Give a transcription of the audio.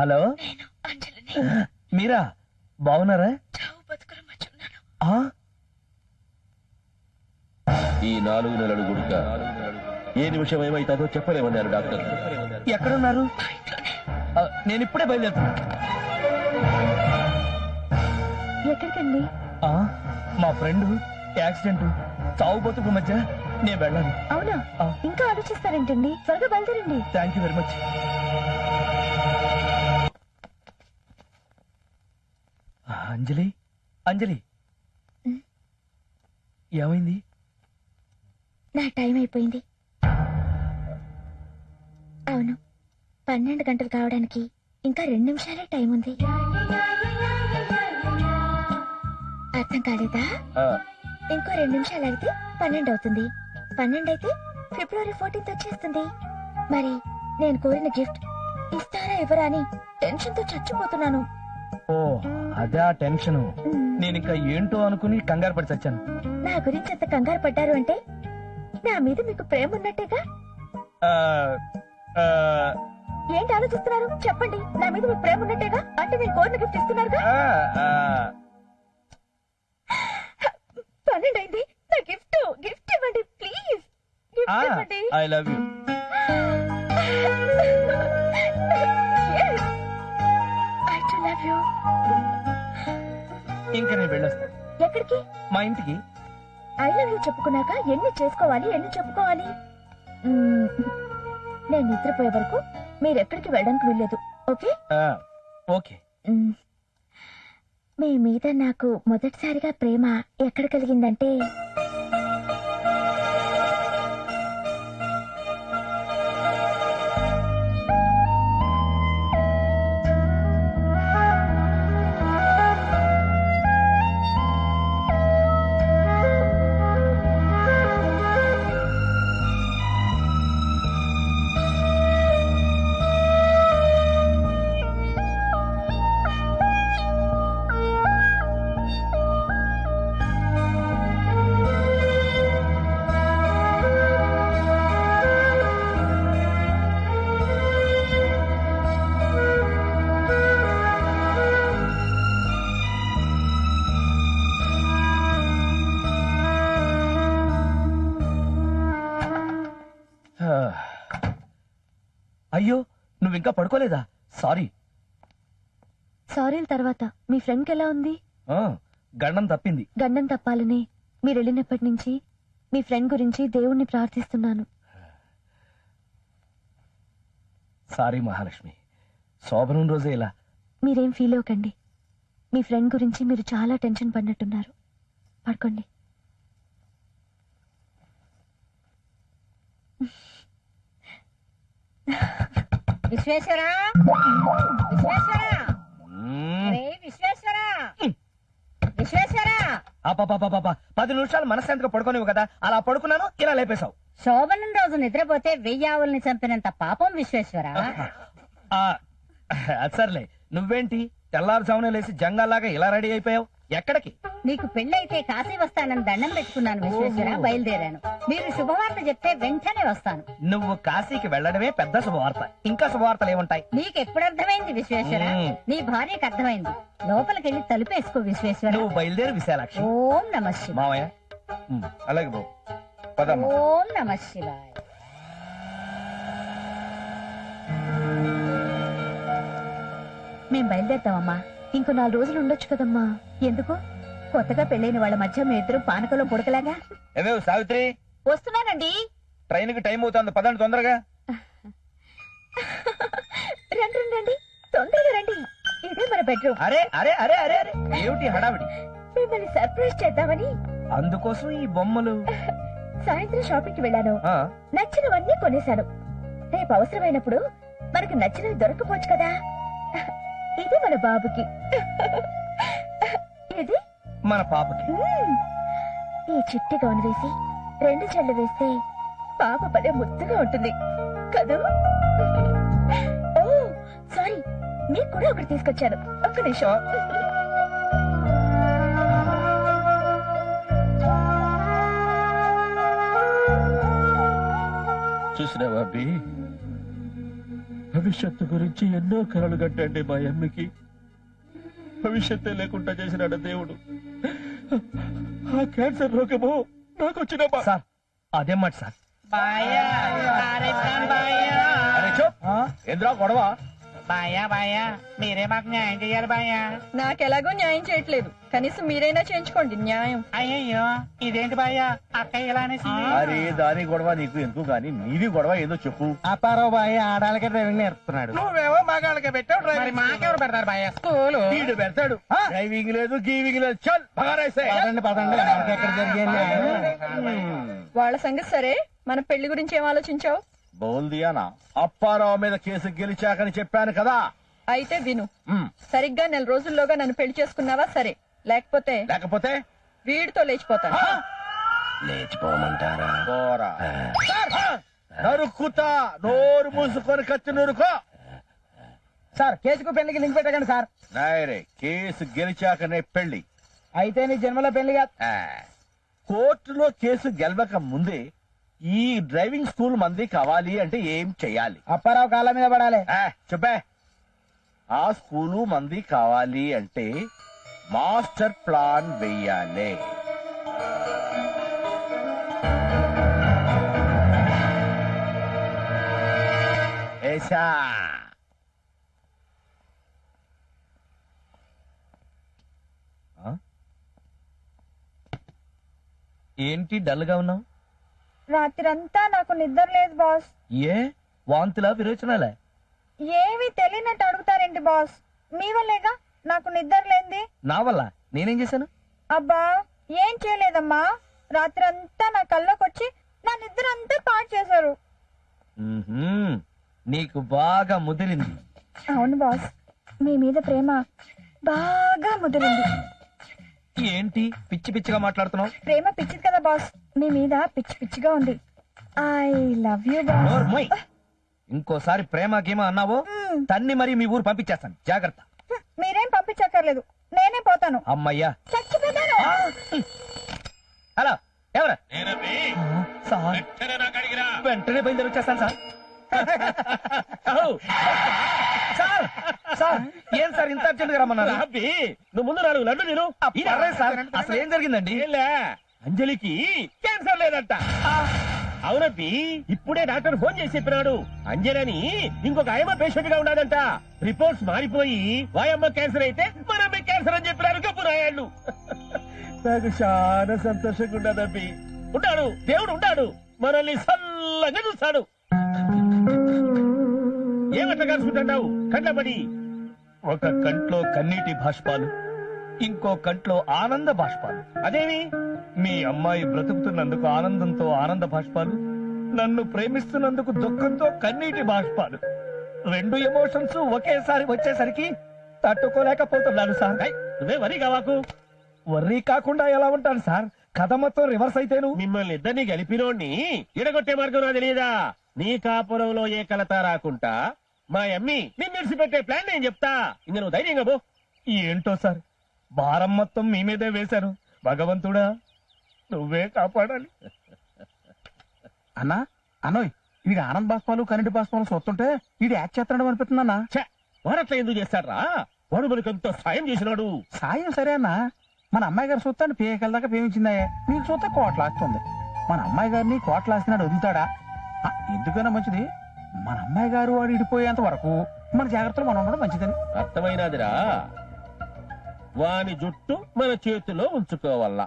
Hello, మీరా? బాగున్నారా? ఈ 4 నెలలు గుడుక ఏ నిమిషం ఏమైతుందో చెప్పలేమన్నారు డాక్టర్. ఎక్కడున్నారు? నేను ఇప్పుడే బయలుదేరుతున్నా. ఎక్కడికండి? మా ఫ్రెండ్ యాక్సిడెంట్, చావు బతుకు మధ్య నేను వెళ్ళాలి. అవునా? ఇంకా ఆలోచిస్తారేంటండి, త్వరగా బయలుదేరండి. Thank you very much. Anjali, Anjali, ఏమైంది? నా టైం అయిపోయింది. అవును, 12 గంటలు కావడానికి ఇంకా 2 నిమిషాలే టైం ఉంది. అర్థం కాలేదా? ఇంకో 2 నిమిషాలు అయితే 12 అవుతుంది. 12 అయితే ఫిబ్రవరి 14th వచ్చేస్తుంది. మరి నేను కోరిన గిఫ్ట్ ఇస్తారా ఇవ్వరా అని టెన్షన్ తో చచ్చిపోతున్నాను. ఓ అదే టెన్షన్. నేను ఇంకా ఏంటో అనుకుని కంగారు పడి చచ్చాను. నా గురించి అంత కంగారు పడ్డారు అంటే నా మీద మీకు ప్రేమ ఉన్నట్టేగా? ఏంటి ఆలోచిస్తున్నారు? చెప్పండి, నా మీద మీకు ప్రేమ ఉన్నట్టేగా? అంటే నేను కోరిన గిఫ్ట్ ఇస్తున్నారుగా? 12 అయింది. నా గిఫ్ట్ ఇవ్వండి ప్లీజ్. I love you. ఇంకా నేను వెళ్ళొస్తాను. ఎక్కడికి? మా ఇంటికి. ఐ లవ్ యూ చెప్పుకున్నాక ఎన్ని చేసుకోవాలి, ఎన్ని చెప్పుకోవాలి? నేను నిద్రపోయే వరకు మీరు ఎక్కడికి వెళ్ళడానికి వీల్లేదు. ఓకే? ఓకే. మీ మీద నాకు మొదటిసారిగా ప్రేమ ఎక్కడ కలిగిందంటే అయ్యో, నువ్వు ఇంకా పడుకోలేదా? సారీ. సారీల తర్వాత మీ ఫ్రెండ్కి ఎలా ఉంది? గండం తప్పింది. గండం తప్పాలని మీరు వెళ్ళినప్పటి నుంచి మీ ఫ్రెండ్ గురించి దేవుణ్ణి ప్రార్థిస్తున్నాను. సారీ మహాలక్ష్మి, శోభనం రోజే ఇలా. మీరేం ఫీల్ అవ్వకండి. మీ ఫ్రెండ్ గురించి మీరు చాలా టెన్షన్ పడినట్టున్నారు. పడుకోండి. విశ్వేశ్వరా, విశ్వేశ్వరా, విశ్వేశ్వరా, విశ్వేశ్వరా. 10 నిమిషాలు మనశ్శాంతిగా పడుకోనివ్వు కదా, అలా పడుకున్నాను, ఇలా లేపేశావు. శోభనం రోజు నిద్రపోతే 1000 ఆవుల్ని చంపినంత పాపం విశ్వేశ్వరా. అది సర్లే, నువ్వేంటి తెల్లారుజామునే లేసి జంగాల్లాగా ఇలా రెడీ అయిపోయావు? ఎక్కడికి? నీకు పెళ్ళైతే కాశీ వస్తానని దండం పెట్టుకున్నాను విశ్వేశ్వర. బయలుదేరాను. మీరు శుభవార్త చెప్తే వెంటనే వస్తాను. నువ్వు కాశీకి వెళ్ళడమే పెద్ద శుభవార్త. ఇంకా శుభవార్తలు ఏముంటాయి? నీకెప్పుడు అర్థమైంది విశ్వేశ్వర? నీ భార్యకు అర్థమైంది. లోపలికెళ్ళి తలుపేసుకో విశ్వేశ్వర. నువ్వు బయలుదేరి విశాలాక్షి. ఓం నమ శివాయ. మావయ్య అలాగే బాబు. ఓం నమ శివాయ. మేం బయలుదేరుతామమ్మా. ఇంకో 4 రోజులు ఉండొచ్చు కదమ్మా. ఎందుకు? కొత్తగా పెళ్ళైన వాళ్ళ మధ్య మీ ఇద్దరు పానకంలో పుడకలాగా. ఏమేవ్ సావిత్రి? వస్తున్నానండి. ట్రైన్ కి టైం అవుతుంది, పదండి తొందరగా. రండి రండి, తొందరగా రండి. ఇదే మన బెడ్రూమ్. అరే అరే అరే అరే అరే, ఏమిటి హడావిడి? మిమ్మల్ని సర్ప్రైజ్ చేద్దామని. అందుకోసం ఈ బొమ్మలు. సాయంత్రం షాపింగ్ కి వెళ్ళాను. నచ్చినవన్నీ కొనేశాను. రేపు అవసరమైనప్పుడు మనకు నచ్చినవి దొరకపోవచ్చు కదా. ఇది మన బాబుకి, ఇది మన పాపకి. ఈ చిట్టి గౌన్ వేసి 2 చెళ్ళు వేస్తే పాప భలే ముద్దుగా ఉంటుంది కదూ. ఓ సారీ, మీకు కూడా ఒకటి తీసుకొచ్చాను. ఒక్క నిమిషం. చూసినావా అబ్బి? భవిష్యత్తు గురించి ఎన్నో కలలు కట్టండి మా అమ్మకి. భవిష్యత్తే లేకుండా చేసినాడు దేవుడు. ఆ క్యాన్సర్ రోగము నాకు వచ్చిన సార్ అదే మాట సార్. అరే చూప్, ఏంద్రా గొడవ? బాయా బాయా మీరే మాకు న్యాయం చెయ్యాలి బాయా. నాకెలాగో న్యాయం చేయట్లేదు, కనీసం మీరైనా చేయించుకోండి న్యాయం. అయ్యయ్యో ఇదేంటి బాయా అక్కయ్య ఇలా అనేసి. అరే దాని గొడవ నీకు ఎందుకు గాని, నీది గొడవ ఏదో చెప్పు. అప్పారావు బాయ్ ఆడాలకే డ్రైవింగ్ నేర్పుతున్నాడు. నువ్వేమో మగాళ్ళకే పెట్టావు డ్రైవింగ్. మాకెవరు పెడతారు బాయా స్కూల్? వీడు పెడతాడు. డ్రైవింగ్ లేదు గీవింగ్ లేదు. చల్ బగారైసే. పదండి పదండి ఎక్కడ జరిగింది. వాళ్ళ సంగతి సరే, మన పెళ్లి గురించి ఏం ఆలోచించావు? బోల్ దియానా, అప్పారావు మీద కేసు గెలిచాకని చెప్పాను కదా. అయితే విను, సరిగ్గా 4 రోజుల్లోగా నన్ను పెళ్లి చేసుకున్నావా సరే, లేకపోతే లేకపోతే వీడితో లేచిపోతాను. లేచిపోమంటారా? పోరా. నరుక్కుతా, నోరు మూసుకొని కత్తి నూరుకో. సార్ కేసుకు పెళ్లికి లింక్ పెట్టకండి సార్. నాయరే, కేసు గెలిచాకనే పెళ్లి. అయితే నీ జన్మలో పెళ్లి కాదు. కోర్టులో కేసు గెలవక ముందే ఈ డ్రైవింగ్ స్కూల్ మంది కావాలి అంటే ఏం చెయ్యాలి? అప్పారావు కాళ్ళ మీద పడాలి. చెప్పే. ఆ స్కూలు మంది కావాలి అంటే మాస్టర్ ప్లాన్ వెయ్యాలి. ఏసా ఏంటి డల్ గా ఉన్నావు? రాత్రంతా నాకు నిద్ర లేదు బాస్. ఏ వాంతులా విరోచనాలే? ఏమీ తెలియనట్టు అడుగుతారేంటి బాస్? మీ వల్లేగా నాకు నిద్ర లేంది. నా వల్ల నేనేం చేశాను? అబ్బా ఏం చేయలేదమ్మా, రాత్రంతా నా కల్లోకి వచ్చి నా నిద్ర అంతా పాడు చేశారు. మ్మ్హ్మ్. నీకు బాగా ముదిరింది. అవును బాస్, మీ మీద ప్రేమ బాగా ముదిరింది. ఏంటి పిచ్చి పిచ్చిగా మాట్లాడుతున్నావు? ప్రేమ పిచ్చిది కదా బాస్, మీ మీద పిచ్చి పిచ్చిగా ఉంది. I love you boss. నోర్మోయ్. ఇంకోసారి ప్రేమ గేమ అన్నావో తన్ని మరి మీ ఊరు పంపించేస్తాను, జాగ్రత్త. మీరేం పంపించక్కర్లేదు, నేనే పోతాను. అమ్మయ్యా. చచ్చిపోతాను. హలో ఎవరా? సార్ వెంటనే బయలుదేరి వచ్చేస్తాను సార్. సార్ సార్ ఏం సార్ ఇంత అర్జెంట్ గా రమ్మన్నారు? నువ్వు ముందు 4 లడ్డు నేను. పర్లేదు సార్, అసలు ఏం జరిగిందండి? అంజలికి క్యాన్సర్ లేదంట. అవునప్పి, ఇప్పుడే డాక్టర్ ఫోన్ చేసి చెప్పినాడు. అంజలని ఇంకొక ఆయమ్మ పేషెంట్ గా ఉన్నాడంట. రిపోర్ట్స్ మారిపోయి వాయమ్మ క్యాన్సర్ అయితే మనమ్మ క్యాన్సర్ అని చెప్పినారు కప్పు నాయాళ్ళు. నాకు చాలా సంతోషంగా ఉండదప్పి. ఉంటాడు, దేవుడు ఉంటాడు, మనల్ని సల్లంగా చూస్తాడు. ఏమట్లా కలుసుకుంటావు కంటపడి? ఒక కంట్లో కన్నీటి బాష్పాలు, ఇంకో కంట్లో ఆనంద బాష్పాలు. అదేమి? మీ అమ్మాయి బ్రతుకుతున్నందుకు ఆనందంతో ఆనంద బాష్పాలు, నన్ను ప్రేమిస్తున్నందుకు దుఃఖంతో కన్నీటి బాష్పాలు. 2 ఎమోషన్స్ ఒకేసారి వచ్చేసరికి తట్టుకోలేకపోతున్నాను సార్. నువ్వే వరి కావాకు. వర్రీ కాకుండా ఎలా ఉంటాను సార్? కథ మొత్తం రివర్స్ అయితేను. మిమ్మల్ని ఇద్దరిని గెలిపినోడిని ఎడగొట్టే మార్గం నా తెలియదా? నీ కాపురంలో ఏ కలత రాకుండా మా అమ్మి నిన్ను విడిచిపెట్టే ప్లాన్ నేను చెప్తా. ఇంక నువ్వు ధైర్యంగా పో. ఏంటో సార్, భారం మొత్తం మీ మీదే వేశాను. భగవంతుడా నువ్వే కాపాడాలి. అన్నా అన్నోయ్, వీడి ఆనంద్ బాష్పాలు కరెంటు బాష్పాలు చూస్తుంటే వీడు యాక్ట్ చేస్తున్నాడు అనిపిస్తుందన్నా. వారట్లా ఎందుకు చేస్తాడ్రా? వాడు మనకంతో సాయం చేసినాడు. సాయం సరే అన్నా, మన అమ్మాయి గారు చూస్తాను పేకల దాకా ప్రేమించిందా, మీకు చూస్తే కోట్లాస్తుంది. మన అమ్మాయి గారిని కోట్లాస్తున్నాడు వదులుతాడా? ఎందుకైనా మంచిది మన అమ్మాయి గారు వాడు ఇడిపోయేంత వరకు మన జాగ్రత్తలు మనం ఉండడం మంచిదని. అర్థమైనదిరా? వాని జుట్టు మన చేతిలో ఉంచుకోవాలా.